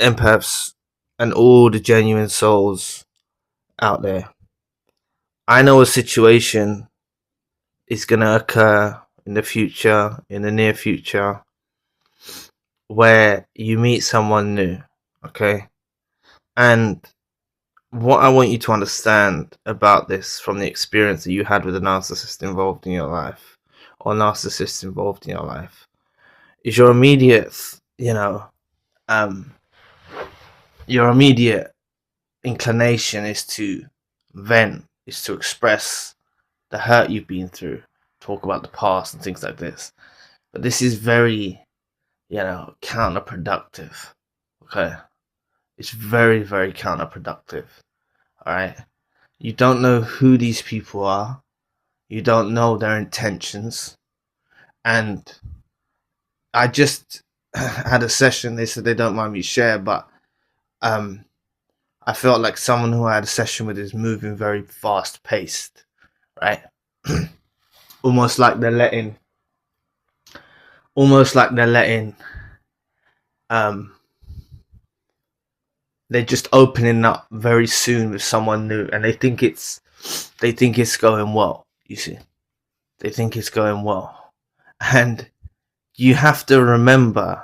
empaths and all the genuine souls out there, I know a situation is going to occur in the future, in the near future, where you meet someone new, okay? And what I want you to understand about this from the experience that you had with a narcissist involved in your life, or narcissists involved in your life, is your immediate, um, your immediate inclination is to vent, is to express the hurt you've been through, talk about the past and things like this. But this is very, counterproductive. Okay? It's very, very counterproductive. Alright? You don't know who these people are. You don't know their intentions. And I just had a session, they said they don't mind me share, but I felt like someone who I had a session with is moving very fast paced, right? almost like they're letting almost like they're letting they're just opening up very soon with someone new, and they think it's going well. You see, they think it's going well, and you have to remember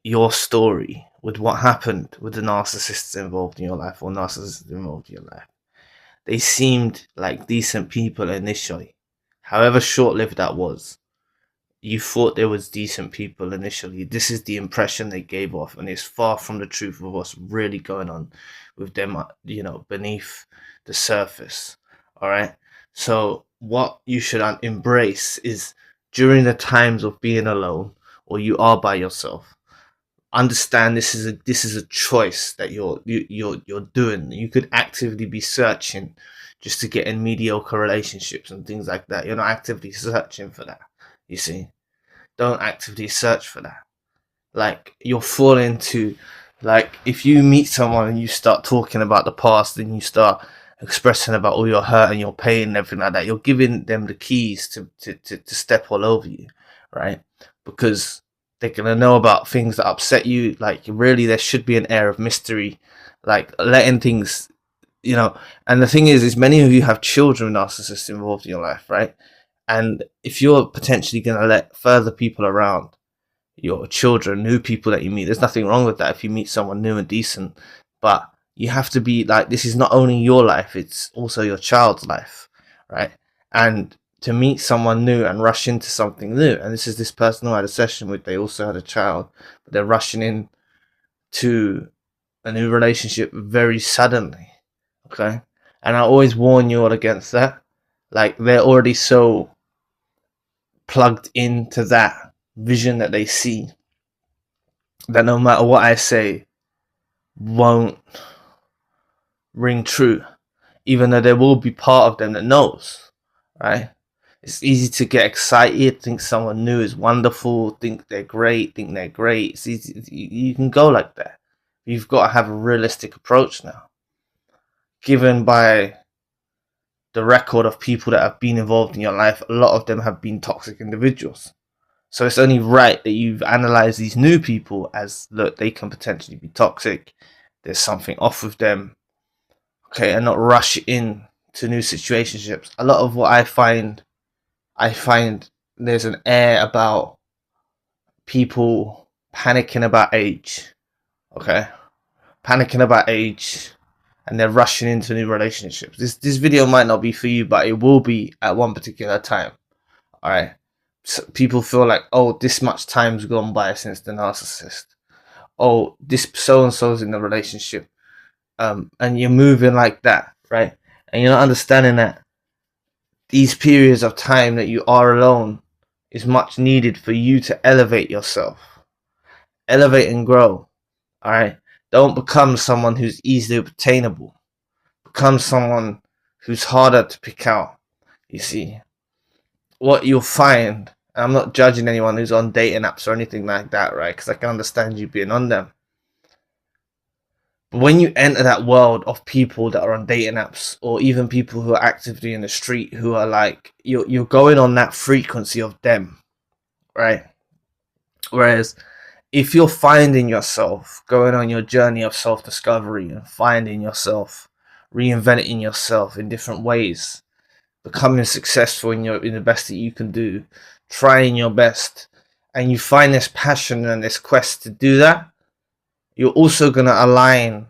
your story with what happened with the narcissists involved in your life, or narcissists involved in your life. They seemed like decent people initially, however short-lived that was. You thought there was decent people initially. This is the impression they gave off, and it's far from the truth of what's really going on with them, beneath the surface. All right. So what you should embrace is, during the times of being alone or you are by yourself, understand this is a choice that you're doing. You could actively be searching just to get in mediocre relationships and things like that. You're not actively searching for that. You see, don't actively search for that. Like, you'll fall into, like, if you meet someone and you start talking about the past and you start expressing about all your hurt and your pain and everything like that, you're giving them the keys to step all over you, right? Because they're gonna know about things that upset you. Like, really, there should be an air of mystery, like letting things, And the thing is many of you have children narcissists involved in your life, right? And if you're potentially gonna let further people around, your children, new people that you meet, there's nothing wrong with that if you meet someone new and decent. But you have to be like, this is not only your life, it's also your child's life, right? And to meet someone new and rush into something new, and this is this person who I had a session with, they also had a child, but they're rushing in to a new relationship very suddenly, okay? And I always warn you all against that. Like, they're already so plugged into that vision that they see that no matter what I say won't ring true, even though there will be part of them that knows, right? It's easy to get excited, think someone new is wonderful, think they're great. It's easy, you can go like that. You've got to have a realistic approach now, given by the record of people that have been involved in your life. A lot of them have been toxic individuals. So it's only right that you've analyzed these new people as, look, they can potentially be toxic. There's something off with them. Okay, and not rush in to new situationships. A lot of what I find there's an air about people panicking about age. Okay? Panicking about age, and they're rushing into new relationships. This video might not be for you, but it will be at one particular time. Alright? So people feel like, oh, this much time's gone by since the narcissist. Oh, this so-and-so's in the relationship. And you're moving like that, right? And you're not understanding that these periods of time that you are alone is much needed for you to elevate yourself. Elevate and grow, alright? Don't become someone who's easily obtainable. Become someone who's harder to pick out, you see. What you'll find, I'm not judging anyone who's on dating apps or anything like that, right? Because I can understand you being on them. But when you enter that world of people that are on dating apps, or even people who are actively in the street, who are like, you're going on that frequency of them, right? Whereas if you're finding yourself, going on your journey of self-discovery and finding yourself, reinventing yourself in different ways, becoming successful in the best that you can do, trying your best, and you find this passion and this quest to do that, you're also going to align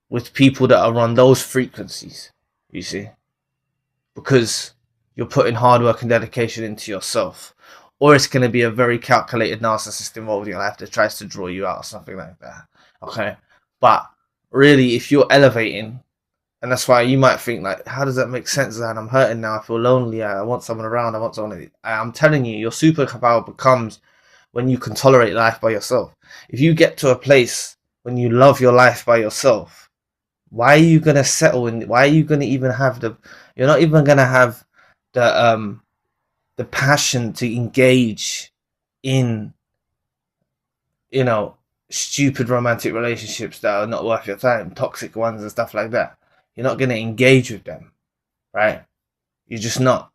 with people that are on those frequencies, you see, because you're putting hard work and dedication into yourself. Or it's going to be a very calculated narcissist involved in your life that tries to draw you out or something like that. Okay. But really, if you're elevating, and that's why you might think, like, how does that make sense? And I'm hurting now. I feel lonely. I want someone around. I want someone. I'm telling you, your superpower becomes when you can tolerate life by yourself. If you get to a place when you love your life by yourself, why are you going to settle in? Why are you going to even have you're not even going to have the passion to engage in, stupid romantic relationships that are not worth your time, toxic ones and stuff like that. You're not going to engage with them, right? You're just not.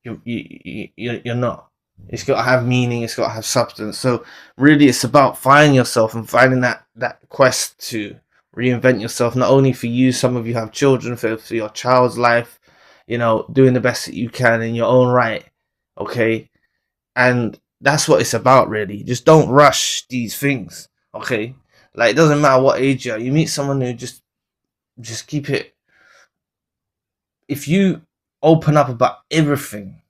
You're not. It's got to have meaning. It's got to have substance. So really, it's about finding yourself and finding that quest to reinvent yourself. Not only for you, some of you have children, for your child's life. Doing the best that you can in your own right. Okay, and that's what it's about, really. Just don't rush these things. Okay, like, it doesn't matter what age you are. You meet someone who just keep it. If you open up about everything,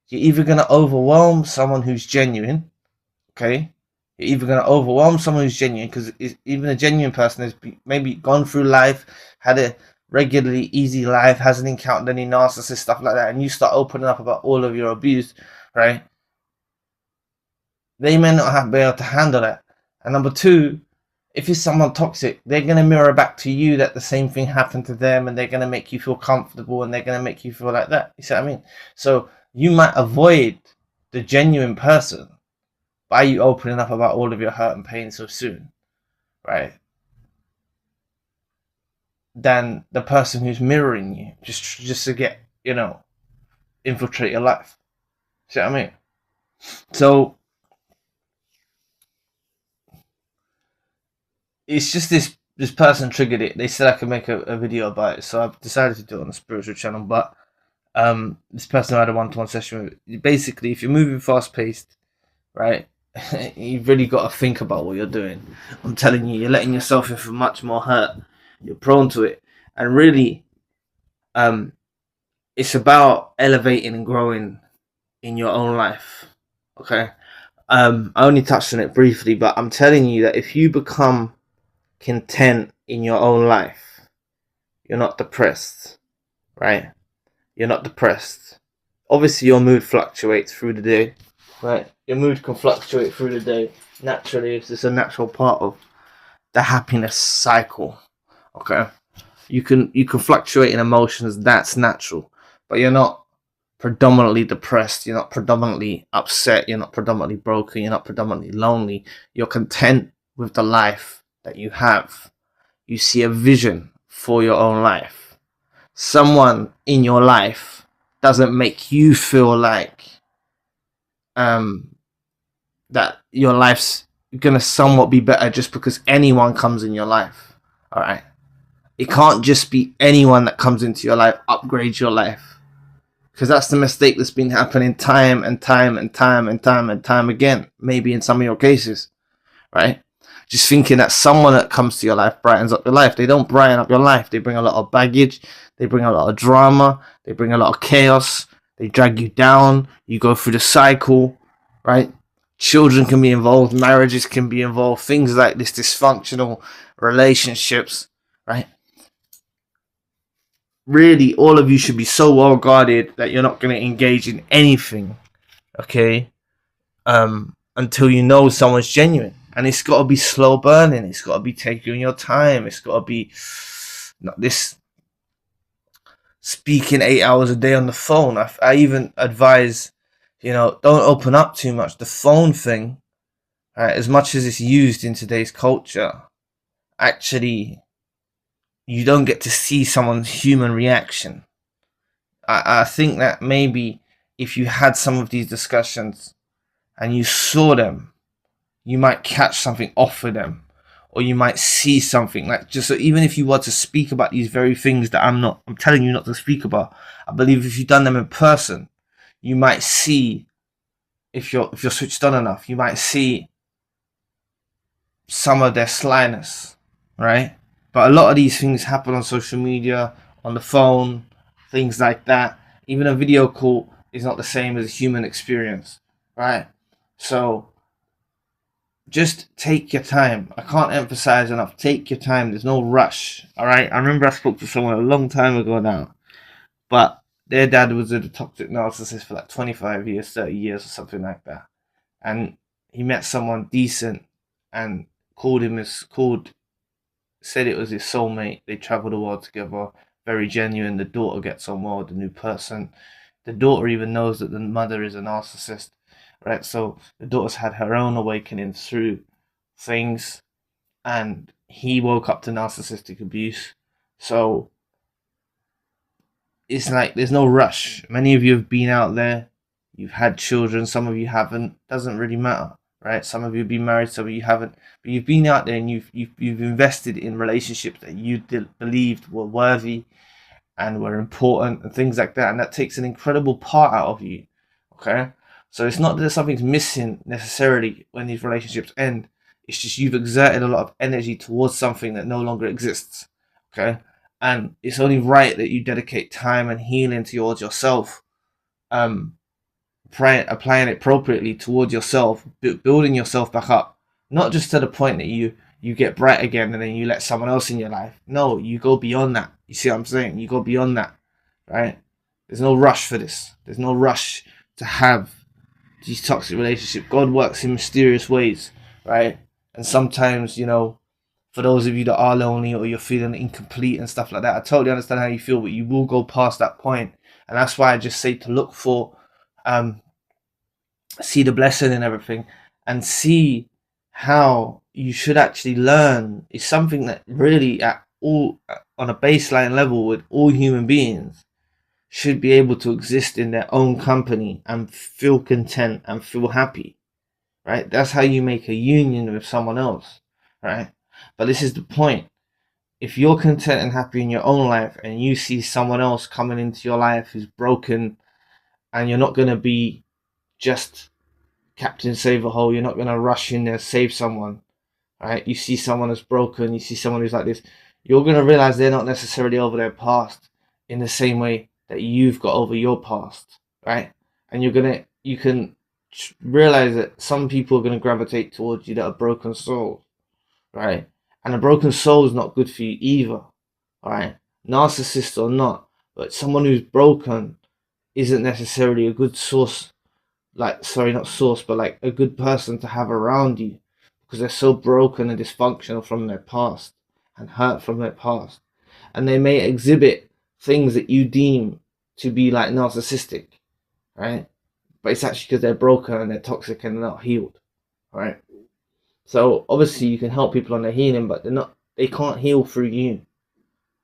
you're either going to overwhelm someone who's genuine. Okay, you're either going to overwhelm someone who's genuine, because even a genuine person has maybe gone through life, had a regularly easy life, hasn't encountered any narcissist stuff like that, and you start opening up about all of your abuse, right? They may not be able to handle that. And number two, if it's someone toxic, they're going to mirror back to you that the same thing happened to them, and they're going to make you feel comfortable, and they're going to make you feel like that. You see what I mean? So you might avoid the genuine person by you opening up about all of your hurt and pain so soon, right? Than the person who's mirroring you just to get, infiltrate your life. See what I mean? So it's just this person triggered it. They said I could make a video about it, so I've decided to do it on the spiritual channel. But this person I had a one-to-one session with. Basically, if you're moving fast-paced, right, you've really got to think about what you're doing. I'm telling you, you're letting yourself in for much more hurt. You're prone to it. And really, it's about elevating and growing in your own life. Okay? I only touched on it briefly, but I'm telling you that if you become content in your own life, you're not depressed, right? You're not depressed. Obviously, your mood fluctuates through the day, right? Your mood can fluctuate through the day naturally. It's just a natural part of the happiness cycle. Okay, you can fluctuate in emotions. That's natural, but you're not predominantly depressed. You're not predominantly upset. You're not predominantly broken. You're not predominantly lonely. You're content with the life that you have. You see a vision for your own life. Someone in your life doesn't make you feel like that your life's gonna somewhat be better just because anyone comes in your life. All right, it can't just be anyone that comes into your life upgrades your life, because that's the mistake that's been happening time and time again. Maybe in some of your cases, right? Just thinking that someone that comes to your life brightens up your life. They don't brighten up your life. They bring a lot of baggage. They bring a lot of drama. They bring a lot of chaos. They drag you down. You go through the cycle, right? Children can be involved. Marriages can be involved. Things like this, dysfunctional relationships, right? Really, all of you should be so well guarded that you're not going to engage in anything, okay? Until you know someone's genuine. And it's got to be slow burning. It's got to be taking your time. It's got to be not this speaking 8 hours a day on the phone. I even advise, don't open up too much. The phone thing, right, as much as it's used in today's culture, actually, you don't get to see someone's human reaction. I think that maybe if you had some of these discussions and you saw them, you might catch something off of them, or you might see something. Like, just so even if you were to speak about these very things that I'm telling you not to speak about, I believe if you've done them in person, you might see, if you're switched on enough, you might see some of their slyness, right? But a lot of these things happen on social media, on the phone, things like that. Even a video call is not the same as a human experience, right? So just take your time. I can't emphasize enough. Take your time. There's no rush. All right. I remember I spoke to someone a long time ago now, but their dad was a toxic narcissist for like 25 years, 30 years, or something like that. And he met someone decent and said it was his soulmate. They traveled the world together. Very genuine. The daughter gets on well with the new person. The daughter even knows that the mother is a narcissist, right? So the daughter's had her own awakening through things, and he woke up to narcissistic abuse. So it's like there's no rush. Many of you have been out there, you've had children, some of you haven't. Doesn't really matter, right? Some of you have been married, some of you haven't. But you've been out there and you've invested in relationships that you believed were worthy and were important and things like that, and that takes an incredible part out of you. Okay, so it's not that something's missing necessarily when these relationships end. It's just you've exerted a lot of energy towards something that no longer exists. Okay, and it's only right that you dedicate time and healing towards yourself, applying it appropriately towards yourself, building yourself back up, not just to the point that you get bright again and then you let someone else in your life. No, you go beyond that. You see what I'm saying? You go beyond that, right? There's no rush for this. There's no rush to have these toxic relationships. God works in mysterious ways, right? And sometimes, for those of you that are lonely or you're feeling incomplete and stuff like that, I totally understand how you feel, but you will go past that point. And that's why I just say to look for, see the blessing in everything, and see how you should actually learn is something that really on a baseline level with all human beings should be able to exist in their own company and feel content and feel happy, right? That's how you make a union with someone else, right? But this is the point. If you're content and happy in your own life and you see someone else coming into your life who's broken, and you're not going to be just Captain Save a Hole, you're not going to rush in there, save someone, right? You see someone that's broken, you see someone who's like this, you're going to realize they're not necessarily over their past in the same way that you've got over your past, right? And you can realize that some people are going to gravitate towards you that are broken souls, right? And a broken soul is not good for you either, right? Narcissist or not, but someone who's broken isn't necessarily a good source, not source, but like a good person to have around you, because they're so broken and dysfunctional from their past and hurt from their past. And they may exhibit things that you deem to be like narcissistic, right? But it's actually because they're broken and they're toxic and they're not healed, right? So obviously you can help people on their healing, but they can't heal through you.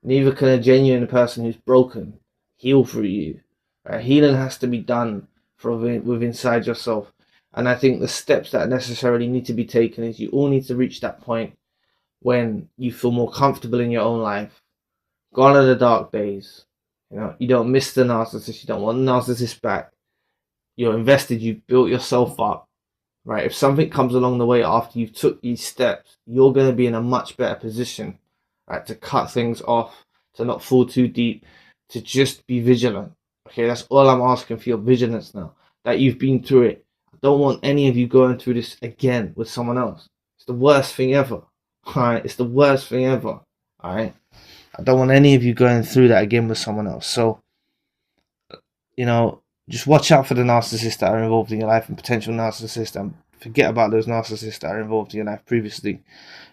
Neither can a genuine person who's broken heal through you. Right? Healing has to be done from within inside yourself. And I think the steps that necessarily need to be taken is you all need to reach that point when you feel more comfortable in your own life. Gone are the dark days. You don't miss the narcissist. You don't want the narcissist back. You're invested. You've built yourself up. Right? If something comes along the way after you've took these steps, you're going to be in a much better position, right? To cut things off, to not fall too deep, to just be vigilant. Okay, that's all I'm asking for, your vigilance now. That you've been through it. I don't want any of you going through this again with someone else. It's the worst thing ever. Alright, it's the worst thing ever. Alright, I don't want any of you going through that again with someone else. So, just watch out for the narcissists that are involved in your life and potential narcissists, and forget about those narcissists that are involved in your life previously.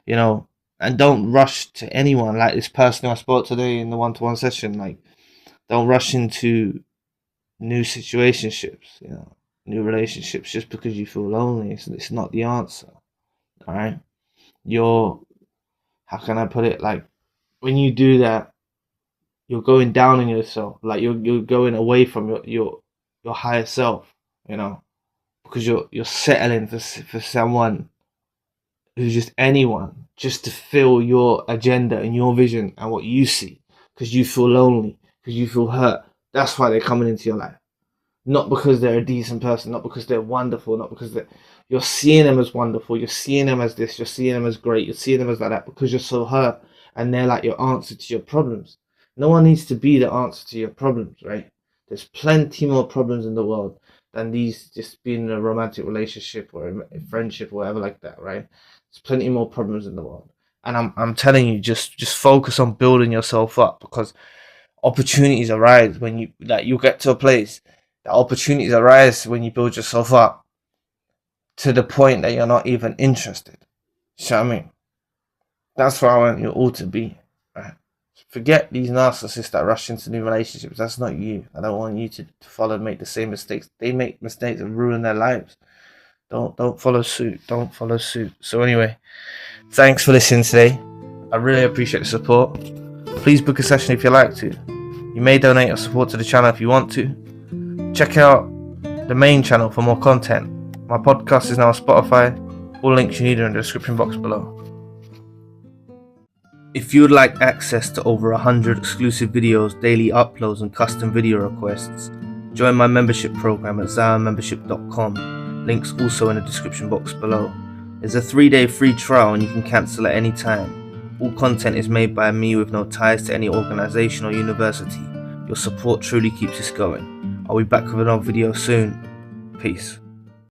And don't rush to anyone. Like this person who I spoke today in the one-to-one session, like, don't rush into new situationships, new relationships just because you feel lonely. It's not the answer. All right, how can I put it? Like, when you do that, you're going down on yourself. Like you're going away from your higher self. Because you're settling for someone who's just anyone, just to fill your agenda and your vision and what you see, because you feel lonely, because you feel hurt. That's why they're coming into your life. Not because they're a decent person, not because they're wonderful, not because you're seeing them as wonderful, you're seeing them as this, you're seeing them as great, you're seeing them as like that, because you're so hurt and they're like your answer to your problems. No one needs to be the answer to your problems, right? There's plenty more problems in the world than these just being in a romantic relationship or a friendship or whatever like that, right? There's plenty more problems in the world. And I'm telling you, just focus on building yourself up, because opportunities arise when you'll get to a place that opportunities arise when you build yourself up to the point that you're not even interested. You know what I mean? That's where I want you all to be, right? Forget these narcissists that rush into new relationships. That's not you. I don't want you to follow and make the same mistakes. They make mistakes and ruin their lives. Don't follow suit. Don't follow suit. So anyway, thanks for listening today. I really appreciate the support. Please book a session if you like to. You may donate your support to the channel if you want to. Check out the main channel for more content. My podcast is now on Spotify. All links you need are in the description box below. If you would like access to over 100 exclusive videos, daily uploads and custom video requests, join my membership program at zionmembership.com. Links also in the description box below. There's a 3-day free trial and you can cancel at any time. All content is made by me with no ties to any organisation or university. Your support truly keeps us going. I'll be back with another video soon. Peace.